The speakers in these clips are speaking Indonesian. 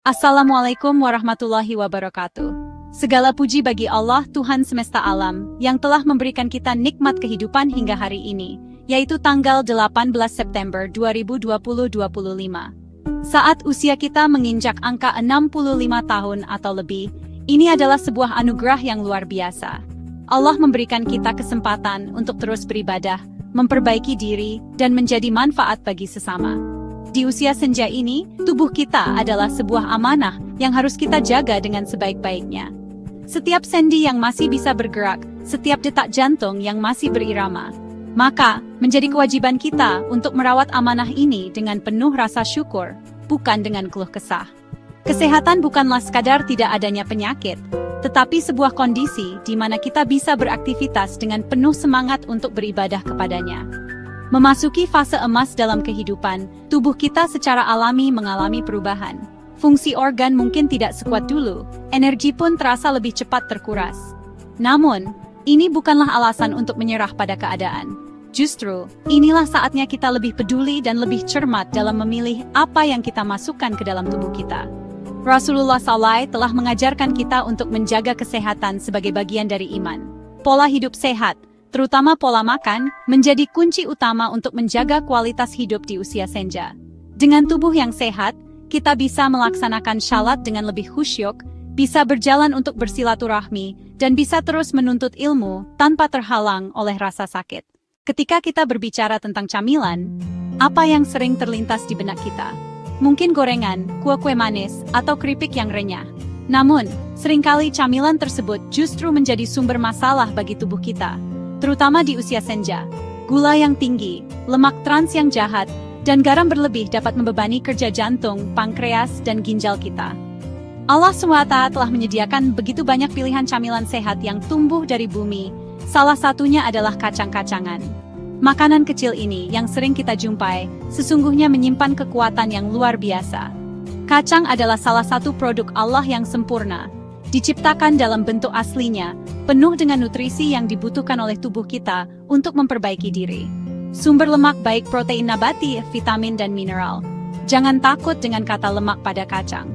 Assalamualaikum warahmatullahi wabarakatuh. Segala puji bagi Allah Tuhan semesta alam yang telah memberikan kita nikmat kehidupan hingga hari ini, yaitu tanggal 18 September 2025. Saat usia kita menginjak angka 65 tahun atau lebih, ini adalah sebuah anugerah yang luar biasa. Allah memberikan kita kesempatan untuk terus beribadah, memperbaiki diri, dan menjadi manfaat bagi sesama. Di usia senja ini, tubuh kita adalah sebuah amanah yang harus kita jaga dengan sebaik-baiknya. Setiap sendi yang masih bisa bergerak, setiap detak jantung yang masih berirama. Maka, menjadi kewajiban kita untuk merawat amanah ini dengan penuh rasa syukur, bukan dengan keluh kesah. Kesehatan bukanlah sekadar tidak adanya penyakit, tetapi sebuah kondisi di mana kita bisa beraktivitas dengan penuh semangat untuk beribadah kepadanya. Memasuki fase emas dalam kehidupan, tubuh kita secara alami mengalami perubahan. Fungsi organ mungkin tidak sekuat dulu, energi pun terasa lebih cepat terkuras. Namun, ini bukanlah alasan untuk menyerah pada keadaan. Justru, inilah saatnya kita lebih peduli dan lebih cermat dalam memilih apa yang kita masukkan ke dalam tubuh kita. Rasulullah SAW telah mengajarkan kita untuk menjaga kesehatan sebagai bagian dari iman. Pola hidup sehat, terutama pola makan, menjadi kunci utama untuk menjaga kualitas hidup di usia senja. Dengan tubuh yang sehat, kita bisa melaksanakan syalat dengan lebih khusyuk, bisa berjalan untuk bersilaturahmi, dan bisa terus menuntut ilmu tanpa terhalang oleh rasa sakit. Ketika kita berbicara tentang camilan, apa yang sering terlintas di benak kita? Mungkin gorengan, kue-kue manis, atau keripik yang renyah. Namun, seringkali camilan tersebut justru menjadi sumber masalah bagi tubuh kita. Terutama di usia senja. Gula yang tinggi, lemak trans yang jahat, dan garam berlebih dapat membebani kerja jantung, pankreas, dan ginjal kita. Allah SWT telah menyediakan begitu banyak pilihan camilan sehat yang tumbuh dari bumi, salah satunya adalah kacang-kacangan. Makanan kecil ini yang sering kita jumpai, sesungguhnya menyimpan kekuatan yang luar biasa. Kacang adalah salah satu produk Allah yang sempurna, diciptakan dalam bentuk aslinya, penuh dengan nutrisi yang dibutuhkan oleh tubuh kita untuk memperbaiki diri. Sumber lemak baik protein nabati, vitamin dan mineral. Jangan takut dengan kata lemak pada kacang.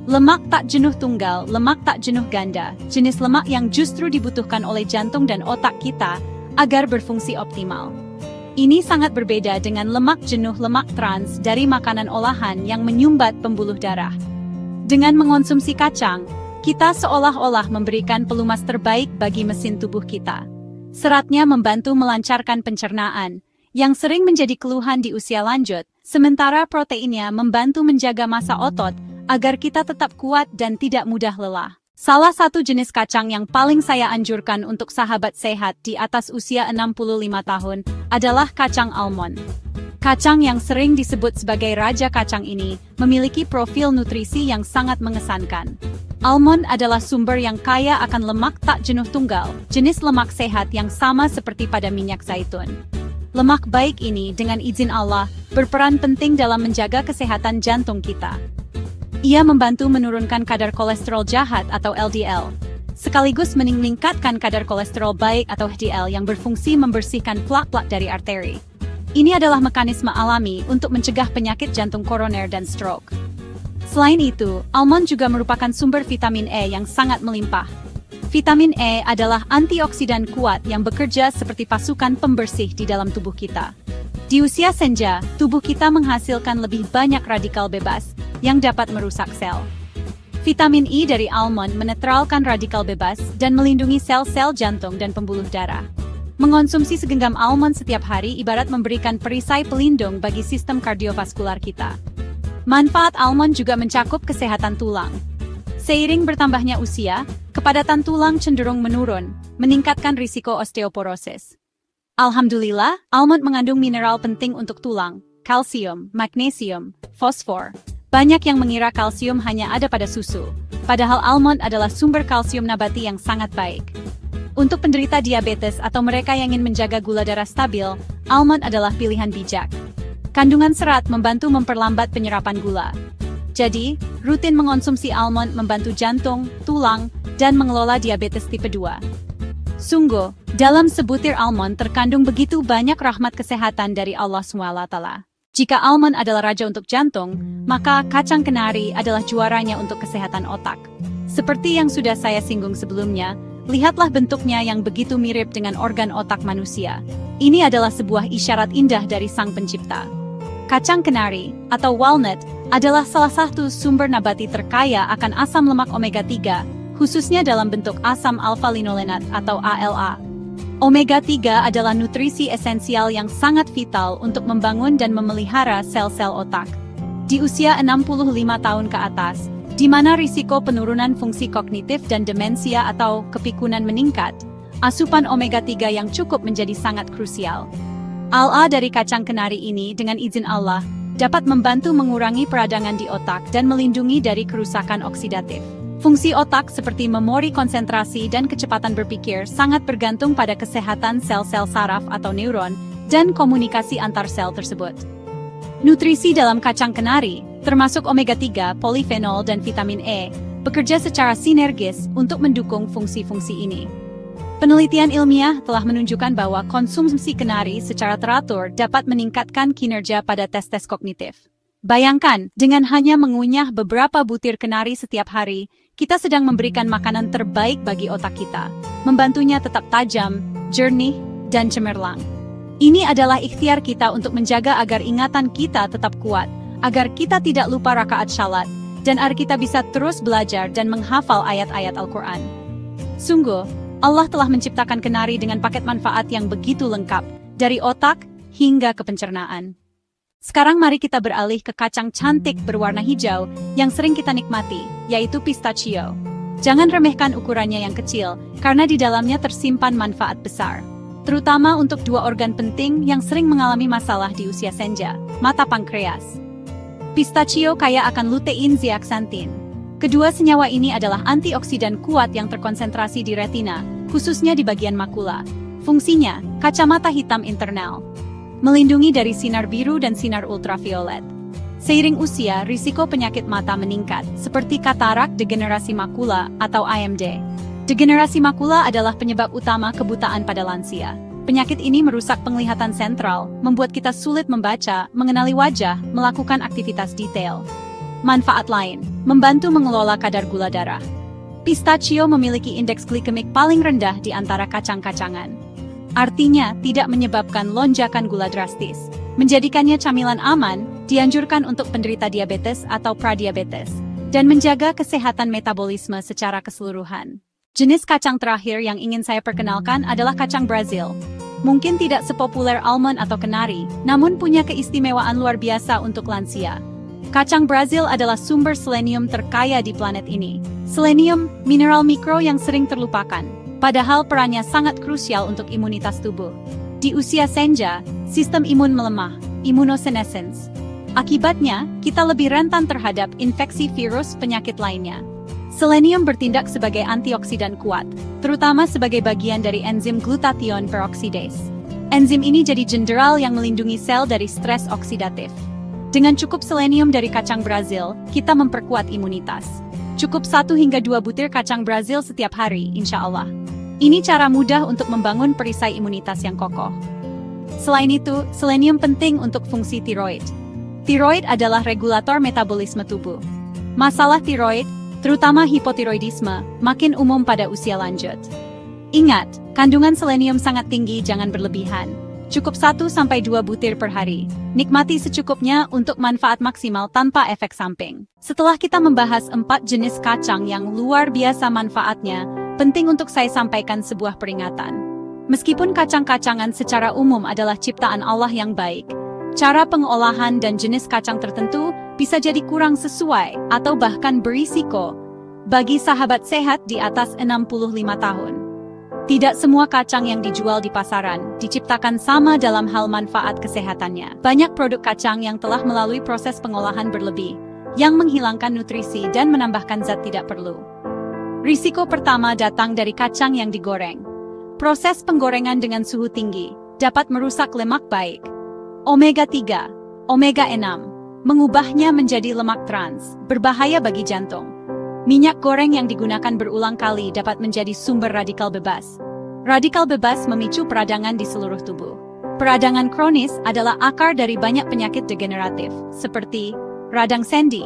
Lemak tak jenuh tunggal, lemak tak jenuh ganda, jenis lemak yang justru dibutuhkan oleh jantung dan otak kita agar berfungsi optimal. Ini sangat berbeda dengan lemak jenuh lemak trans dari makanan olahan yang menyumbat pembuluh darah. Dengan mengonsumsi kacang, kita seolah-olah memberikan pelumas terbaik bagi mesin tubuh kita. Seratnya membantu melancarkan pencernaan, yang sering menjadi keluhan di usia lanjut, sementara proteinnya membantu menjaga massa otot agar kita tetap kuat dan tidak mudah lelah. Salah satu jenis kacang yang paling saya anjurkan untuk sahabat sehat di atas usia 65 tahun adalah kacang almond. Kacang yang sering disebut sebagai raja kacang ini memiliki profil nutrisi yang sangat mengesankan. Almond adalah sumber yang kaya akan lemak tak jenuh tunggal, jenis lemak sehat yang sama seperti pada minyak zaitun. Lemak baik ini dengan izin Allah berperan penting dalam menjaga kesehatan jantung kita. Ia membantu menurunkan kadar kolesterol jahat atau LDL, sekaligus meningkatkan kadar kolesterol baik atau HDL yang berfungsi membersihkan plak-plak dari arteri. Ini adalah mekanisme alami untuk mencegah penyakit jantung koroner dan stroke. Selain itu, almond juga merupakan sumber vitamin E yang sangat melimpah. Vitamin E adalah antioksidan kuat yang bekerja seperti pasukan pembersih di dalam tubuh kita. Di usia senja, tubuh kita menghasilkan lebih banyak radikal bebas yang dapat merusak sel. Vitamin E dari almond menetralkan radikal bebas dan melindungi sel-sel jantung dan pembuluh darah. Mengonsumsi segenggam almond setiap hari ibarat memberikan perisai pelindung bagi sistem kardiovaskular kita. Manfaat almond juga mencakup kesehatan tulang. Seiring bertambahnya usia, kepadatan tulang cenderung menurun, meningkatkan risiko osteoporosis. Alhamdulillah, almond mengandung mineral penting untuk tulang, kalsium, magnesium, fosfor. Banyak yang mengira kalsium hanya ada pada susu, padahal almond adalah sumber kalsium nabati yang sangat baik. Untuk penderita diabetes atau mereka yang ingin menjaga gula darah stabil, almond adalah pilihan bijak. Kandungan serat membantu memperlambat penyerapan gula. Jadi, rutin mengonsumsi almond membantu jantung, tulang, dan mengelola diabetes tipe 2. Sungguh, dalam sebutir almond terkandung begitu banyak rahmat kesehatan dari Allah SWT. Jika almond adalah raja untuk jantung, maka kacang kenari adalah juaranya untuk kesehatan otak. Seperti yang sudah saya singgung sebelumnya, lihatlah bentuknya yang begitu mirip dengan organ otak manusia. Ini adalah sebuah isyarat indah dari Sang Pencipta. Kacang kenari, atau walnut, adalah salah satu sumber nabati terkaya akan asam lemak omega-3, khususnya dalam bentuk asam alfa-linolenat atau ALA. Omega-3 adalah nutrisi esensial yang sangat vital untuk membangun dan memelihara sel-sel otak. Di usia 65 tahun ke atas, di mana risiko penurunan fungsi kognitif dan demensia atau kepikunan meningkat, asupan omega-3 yang cukup menjadi sangat krusial. ALA dari kacang kenari ini dengan izin Allah, dapat membantu mengurangi peradangan di otak dan melindungi dari kerusakan oksidatif. Fungsi otak seperti memori konsentrasi dan kecepatan berpikir sangat bergantung pada kesehatan sel-sel saraf atau neuron dan komunikasi antar sel tersebut. Nutrisi dalam kacang kenari, termasuk omega-3, polifenol dan vitamin E, bekerja secara sinergis untuk mendukung fungsi-fungsi ini. Penelitian ilmiah telah menunjukkan bahwa konsumsi kenari secara teratur dapat meningkatkan kinerja pada tes-tes kognitif. Bayangkan, dengan hanya mengunyah beberapa butir kenari setiap hari, kita sedang memberikan makanan terbaik bagi otak kita, membantunya tetap tajam, jernih, dan cemerlang. Ini adalah ikhtiar kita untuk menjaga agar ingatan kita tetap kuat, agar kita tidak lupa rakaat syalat, dan agar kita bisa terus belajar dan menghafal ayat-ayat Al-Quran. Sungguh, Allah telah menciptakan kenari dengan paket manfaat yang begitu lengkap, dari otak hingga ke pencernaan. Sekarang mari kita beralih ke kacang cantik berwarna hijau yang sering kita nikmati, yaitu pistachio. Jangan remehkan ukurannya yang kecil, karena di dalamnya tersimpan manfaat besar. Terutama untuk dua organ penting yang sering mengalami masalah di usia senja, mata pankreas. Pistachio kaya akan lutein zeaxanthin. Kedua senyawa ini adalah antioksidan kuat yang terkonsentrasi di retina, khususnya di bagian makula. Fungsinya, kacamata hitam internal. Melindungi dari sinar biru dan sinar ultraviolet. Seiring usia, risiko penyakit mata meningkat, seperti katarak degenerasi makula atau AMD. Degenerasi makula adalah penyebab utama kebutaan pada lansia. Penyakit ini merusak penglihatan sentral, membuat kita sulit membaca, mengenali wajah, melakukan aktivitas detail. Manfaat lain, membantu mengelola kadar gula darah. Pistachio memiliki indeks glikemik paling rendah di antara kacang-kacangan. Artinya, tidak menyebabkan lonjakan gula drastis. Menjadikannya camilan aman, dianjurkan untuk penderita diabetes atau pradiabetes, dan menjaga kesehatan metabolisme secara keseluruhan. Jenis kacang terakhir yang ingin saya perkenalkan adalah kacang Brazil. Mungkin tidak sepopuler almond atau kenari, namun punya keistimewaan luar biasa untuk lansia. Kacang Brazil adalah sumber selenium terkaya di planet ini. Selenium, mineral mikro yang sering terlupakan, padahal perannya sangat krusial untuk imunitas tubuh. Di usia senja, sistem imun melemah, immunosenescence. Akibatnya, kita lebih rentan terhadap infeksi virus penyakit lainnya. Selenium bertindak sebagai antioksidan kuat, terutama sebagai bagian dari enzim glutathione peroxidase. Enzim ini jadi jenderal yang melindungi sel dari stres oksidatif. Dengan cukup selenium dari kacang Brazil, kita memperkuat imunitas. Cukup 1 hingga 2 butir kacang Brazil setiap hari, insya Allah. Ini cara mudah untuk membangun perisai imunitas yang kokoh. Selain itu, selenium penting untuk fungsi tiroid. Tiroid adalah regulator metabolisme tubuh. Masalah tiroid, terutama hipotiroidisme, makin umum pada usia lanjut. Ingat, kandungan selenium sangat tinggi, jangan berlebihan. Cukup 1-2 butir per hari. Nikmati secukupnya untuk manfaat maksimal tanpa efek samping. Setelah kita membahas 4 jenis kacang yang luar biasa manfaatnya, penting untuk saya sampaikan sebuah peringatan. Meskipun kacang-kacangan secara umum adalah ciptaan Allah yang baik, cara pengolahan dan jenis kacang tertentu bisa jadi kurang sesuai atau bahkan berisiko bagi sahabat sehat di atas 65 tahun. Tidak semua kacang yang dijual di pasaran diciptakan sama dalam hal manfaat kesehatannya. Banyak produk kacang yang telah melalui proses pengolahan berlebih, yang menghilangkan nutrisi dan menambahkan zat tidak perlu. Risiko pertama datang dari kacang yang digoreng. Proses penggorengan dengan suhu tinggi dapat merusak lemak baik. Omega-3, omega-6, mengubahnya menjadi lemak trans, berbahaya bagi jantung. Minyak goreng yang digunakan berulang kali dapat menjadi sumber radikal bebas. Radikal bebas memicu peradangan di seluruh tubuh. Peradangan kronis adalah akar dari banyak penyakit degeneratif, seperti radang sendi,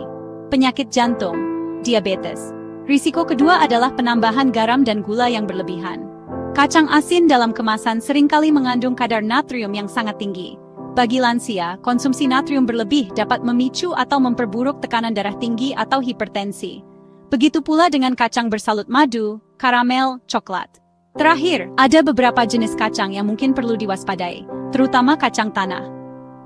penyakit jantung, diabetes. Risiko kedua adalah penambahan garam dan gula yang berlebihan. Kacang asin dalam kemasan seringkali mengandung kadar natrium yang sangat tinggi. Bagi lansia, konsumsi natrium berlebih dapat memicu atau memperburuk tekanan darah tinggi atau hipertensi. Begitu pula dengan kacang bersalut madu, karamel, coklat. Terakhir, ada beberapa jenis kacang yang mungkin perlu diwaspadai, terutama kacang tanah.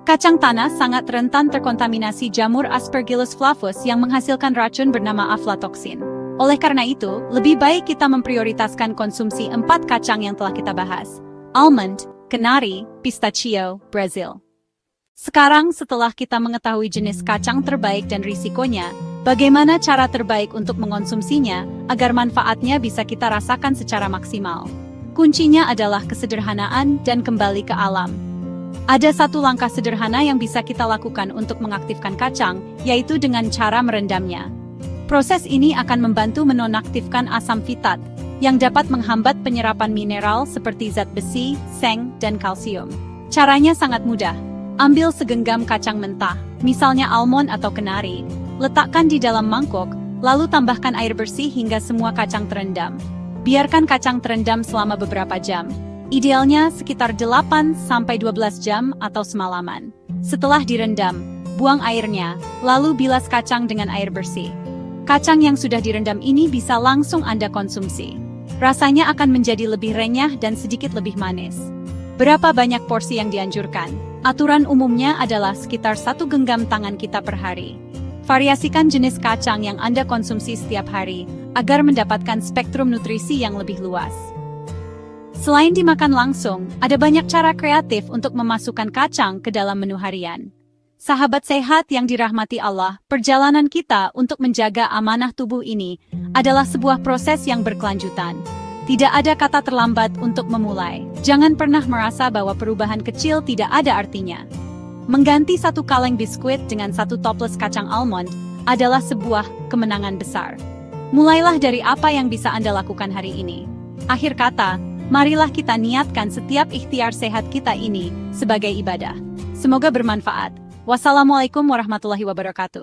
Kacang tanah sangat rentan terkontaminasi jamur Aspergillus flavus yang menghasilkan racun bernama aflatoksin. Oleh karena itu, lebih baik kita memprioritaskan konsumsi 4 kacang yang telah kita bahas: almond, kenari, pistachio, Brazil. Sekarang setelah kita mengetahui jenis kacang terbaik dan risikonya, bagaimana cara terbaik untuk mengonsumsinya agar manfaatnya bisa kita rasakan secara maksimal? Kuncinya adalah kesederhanaan dan kembali ke alam. Ada satu langkah sederhana yang bisa kita lakukan untuk mengaktifkan kacang, yaitu dengan cara merendamnya. Proses ini akan membantu menonaktifkan asam fitat, yang dapat menghambat penyerapan mineral seperti zat besi, seng, dan kalsium. Caranya sangat mudah. Ambil segenggam kacang mentah, misalnya almond atau kenari, letakkan di dalam mangkok, lalu tambahkan air bersih hingga semua kacang terendam. Biarkan kacang terendam selama beberapa jam. Idealnya sekitar 8-12 jam atau semalaman. Setelah direndam, buang airnya, lalu bilas kacang dengan air bersih. Kacang yang sudah direndam ini bisa langsung Anda konsumsi. Rasanya akan menjadi lebih renyah dan sedikit lebih manis. Berapa banyak porsi yang dianjurkan? Aturan umumnya adalah sekitar 1 genggam tangan kita per hari. Variasikan jenis kacang yang Anda konsumsi setiap hari, agar mendapatkan spektrum nutrisi yang lebih luas. Selain dimakan langsung, ada banyak cara kreatif untuk memasukkan kacang ke dalam menu harian. Sahabat sehat yang dirahmati Allah, perjalanan kita untuk menjaga amanah tubuh ini adalah sebuah proses yang berkelanjutan. Tidak ada kata terlambat untuk memulai. Jangan pernah merasa bahwa perubahan kecil tidak ada artinya. Mengganti 1 kaleng biskuit dengan 1 toples kacang almond adalah sebuah kemenangan besar. Mulailah dari apa yang bisa Anda lakukan hari ini. Akhir kata, marilah kita niatkan setiap ikhtiar sehat kita ini sebagai ibadah. Semoga bermanfaat. Wassalamualaikum warahmatullahi wabarakatuh.